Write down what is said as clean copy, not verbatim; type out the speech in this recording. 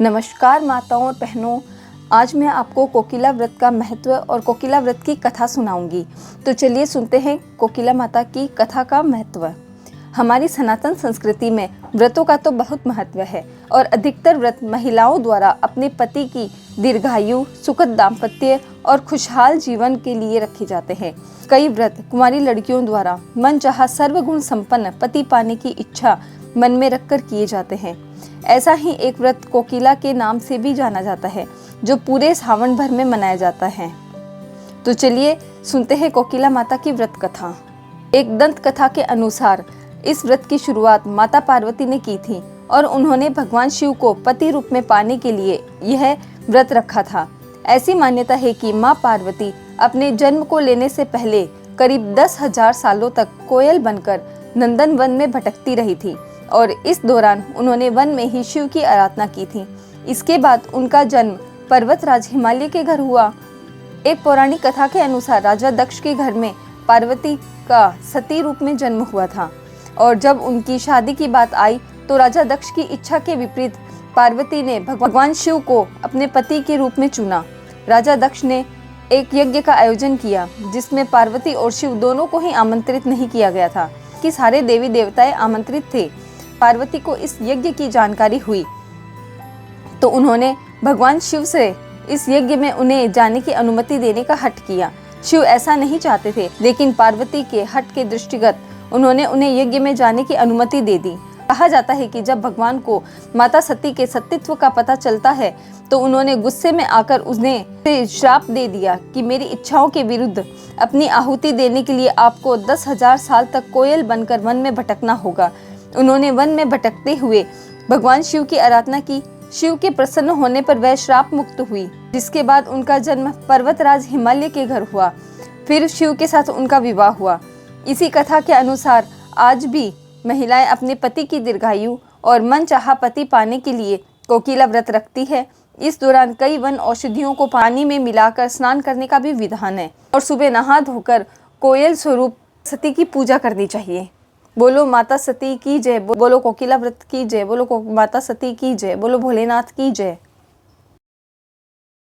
नमस्कार माताओं और बहनों, आज मैं आपको कोकिला व्रत का महत्व और कोकिला व्रत की कथा सुनाऊंगी। तो चलिए सुनते हैं कोकिला माता की कथा का महत्व। हमारी सनातन संस्कृति में व्रतों का तो बहुत महत्व है और अधिकतर व्रत महिलाओं द्वारा अपने पति की दीर्घायु, सुखद दाम्पत्य और खुशहाल जीवन के लिए रखे जाते हैं। कई व्रत कुंवारी लड़कियों द्वारा मनचाहा सर्वगुण संपन्न पति पाने की इच्छा मन में रखकर किए जाते हैं। ऐसा ही एक व्रत कोकिला के नाम से भी जाना जाता है, जो पूरे सावन भर में मनाया जाता है। तो चलिए सुनते हैं कोकिला माता की व्रत कथा। एक दंत कथा के अनुसार इस व्रत की शुरुआत माता पार्वती ने की थी और उन्होंने भगवान शिव को पति रूप में पाने के लिए यह व्रत रखा था। ऐसी मान्यता है कि माँ पार्वती अपने जन्म को लेने से पहले करीब 10,000 सालों तक कोयल बनकर नंदन वन में भटकती रही थी और इस दौरान उन्होंने वन में ही शिव की आराधना की थी। इसके बाद उनका जन्म पर्वतराज हिमालय के घर हुआ। एक पौराणिक कथा के अनुसार राजा दक्ष के घर में पार्वती का सती रूप में जन्म हुआ था और जब उनकी शादी की बात आई तो राजा दक्ष की इच्छा के विपरीत पार्वती ने भगवान शिव को अपने पति के रूप में चुना। राजा दक्ष ने एक यज्ञ का आयोजन किया जिसमें पार्वती और शिव दोनों को ही आमंत्रित नहीं किया गया था कि सारे देवी देवताएं आमंत्रित थे। पार्वती को इस यज्ञ की जानकारी हुई तो उन्होंने भगवान शिव से इस यज्ञ में उन्हें जाने की अनुमति देने का हठ किया। शिव ऐसा नहीं चाहते थे, लेकिन पार्वती के हठ के दृष्टिगत उन्होंने उन्हें यज्ञ में जाने की अनुमति दे दी। कहा जाता है कि जब भगवान को माता सती के सतीत्व का पता चलता है तो उन्होंने गुस्से में आकर उन्हें श्राप दे दिया कि मेरी इच्छाओं के विरुद्ध अपनी आहुति देने के लिए आपको 10,000 साल तक कोयल बनकर वन में भटकना होगा। उन्होंने वन में भटकते हुए भगवान शिव की आराधना की। शिव के प्रसन्न होने पर वह श्राप मुक्त हुई, जिसके बाद उनका जन्म पर्वतराज हिमालय के घर हुआ। फिर शिव के साथ उनका विवाह हुआ। इसी कथा के अनुसार आज भी महिलाएं अपने पति की दीर्घायु और मनचाहा पति पाने के लिए कोकिला व्रत रखती है। इस दौरान कई वन औषधियों को पानी में मिलाकर स्नान करने का भी विधान है और सुबह नहा धोकर कोयल स्वरूप सती की पूजा करनी चाहिए। बोलो माता सती की जय, बोलो कोकिला व्रत की जय, बोलो माता सती की जय, बोलो भोलेनाथ की जय।